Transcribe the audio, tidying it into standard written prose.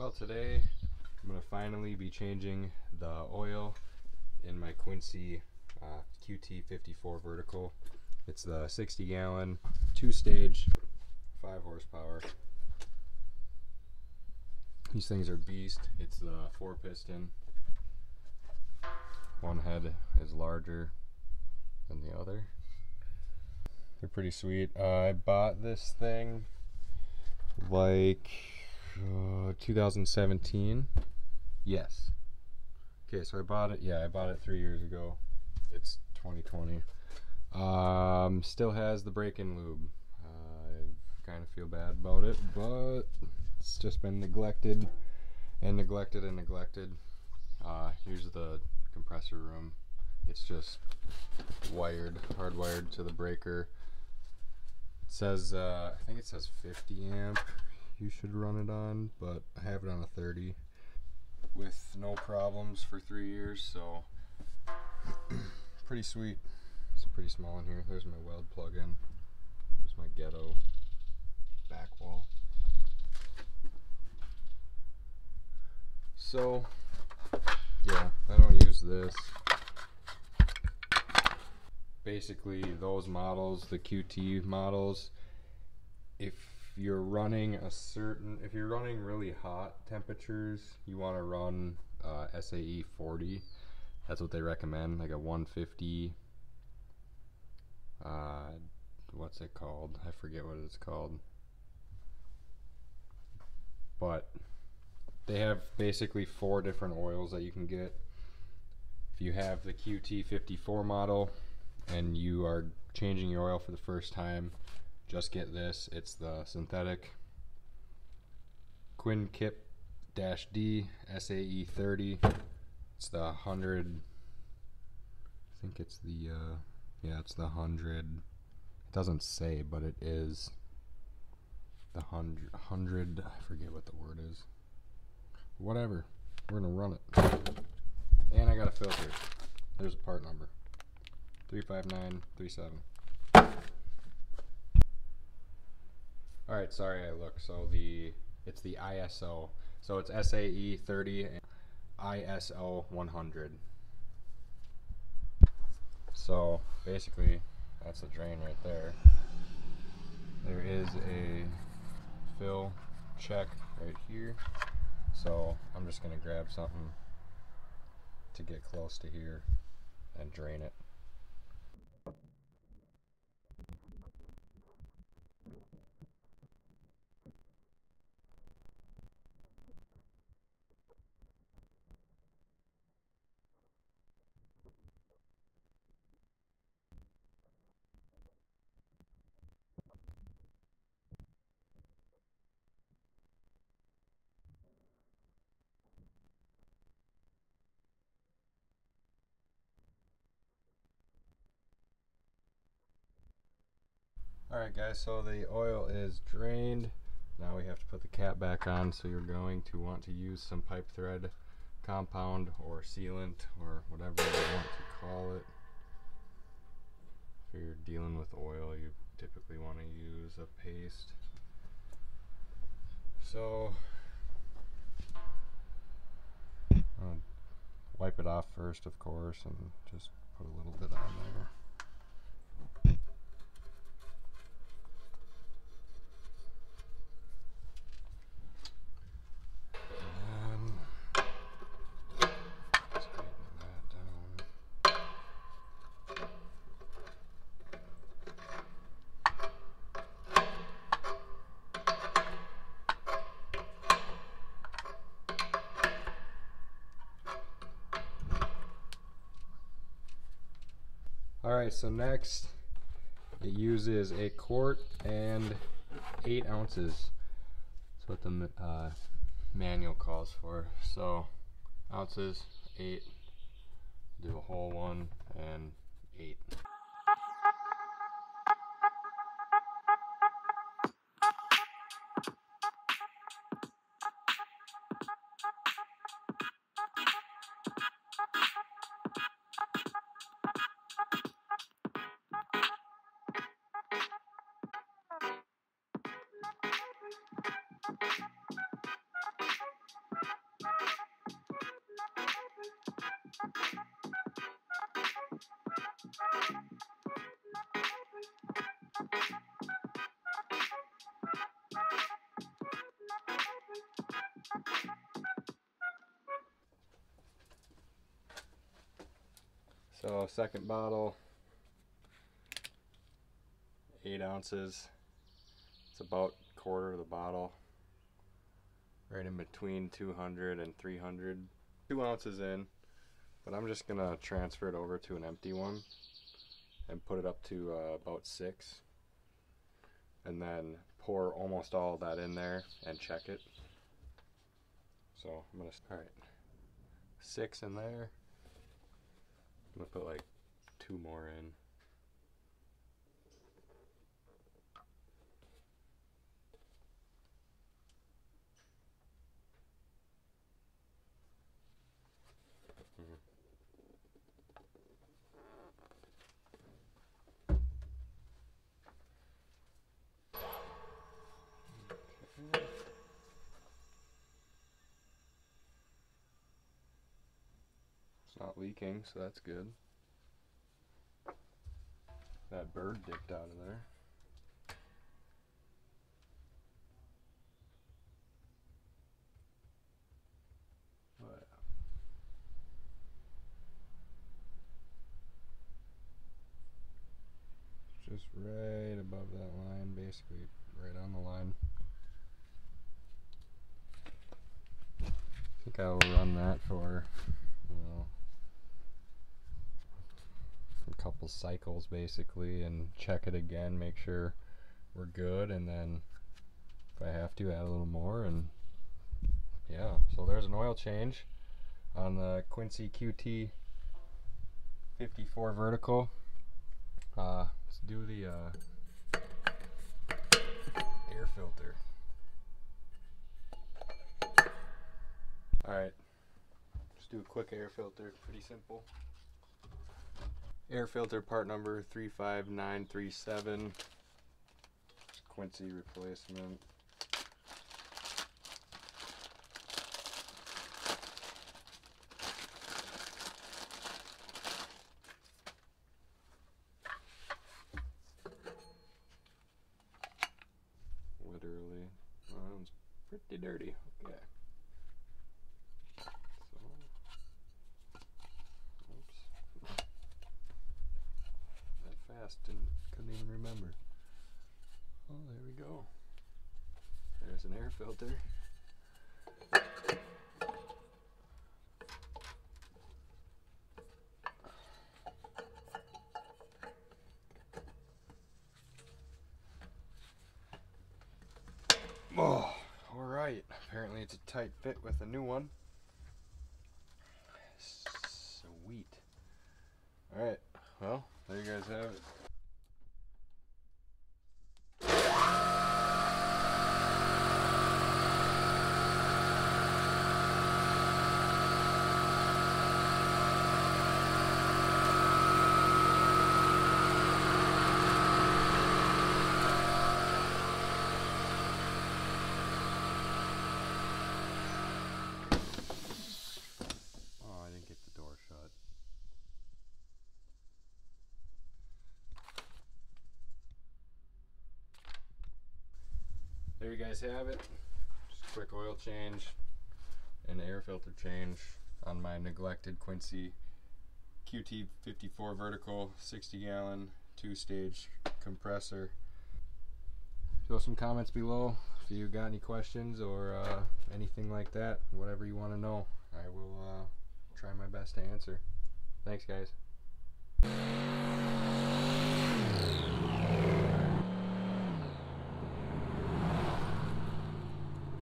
Well, today I'm going to finally be changing the oil in my Quincy QT-54 Vertical. It's the 60 gallon, 2-stage, 5 horsepower. These things are beast. It's the 4-piston. One head is larger than the other. They're pretty sweet. I bought this thing like 2017. Yes. Okay, so I bought it. Yeah, I bought it 3 years ago. It's 2020. Still has the break-in lube. I kind of feel bad about it, but it's just been neglected and neglected and neglected. Here's the compressor room. It's just wired, hardwired to the breaker. It says, I think it says 50 amp you should run it on, but I have it on a 30 with no problems for 3 years, so pretty sweet. It's pretty small in here. There's my weld plug-in. There's my ghetto back wall. So yeah, I don't use this. Basically those models, the QT models, if you're running really hot temperatures, you want to run SAE 40. That's what they recommend, like a 150, what's it called? I forget what it's called. But they have basically 4 different oils that you can get. If you have the QT-54 model and you are changing your oil for the first time, just get this. It's the synthetic Quin-Cip-D SAE 30. It's the 100. I think it's the yeah, it's the 100. It doesn't say, but it is the 100. I forget what the word is. Whatever. We're gonna run it. And I got a filter. There's a part number. 35937. Alright, sorry I look. So it's the ISO. So it's SAE 30 and ISO-100. So basically that's the drain right there. There is a fill check right here. So I'm just gonna grab something to get close to here and drain it. Alright guys, so the oil is drained. Now we have to put the cap back on, so you're going to want to use some pipe thread compound or sealant or whatever you want to call it. If you're dealing with oil, you typically want to use a paste. So wipe it off first, of course, and just put a little bit on there. Alright, so next it uses a quart and 8 ounces. That's what the manual calls for. So ounces, 8, do a whole one, and 8. So second bottle, 8 ounces. It's about a quarter of the bottle. Right in between 200 and 300. 2 ounces in, but I'm just gonna transfer it over to an empty one and put it up to about 6. And then pour almost all of that in there and check it. So I'm gonna, alright, 6 in there. I'm gonna put like 2 more in. It's not leaking, so that's good. That bird dipped out of there. But just right above that line, basically right on the line. I think I'll run that for, you know, a couple cycles basically, and check it again, make sure we're good, and then if I have to, add a little more. And yeah, so there's an oil change on the Quincy QT-54 Vertical. Let's do the air filter. Alright, just do a quick air filter, pretty simple. Air filter part number 35937. Quincy replacement. Literally, well, that one's pretty dirty. Okay. And couldn't even remember. Oh, there we go. There's an air filter. Oh, alright. Apparently it's a tight fit with a new one. Sweet. Alright, well, there you guys have it. There you guys have it. Just a quick oil change and air filter change on my neglected Quincy QT-54 Vertical 60-gallon 2-stage compressor. Throw some comments below if you got any questions or anything like that. Whatever you want to know, I will try my best to answer. Thanks, guys.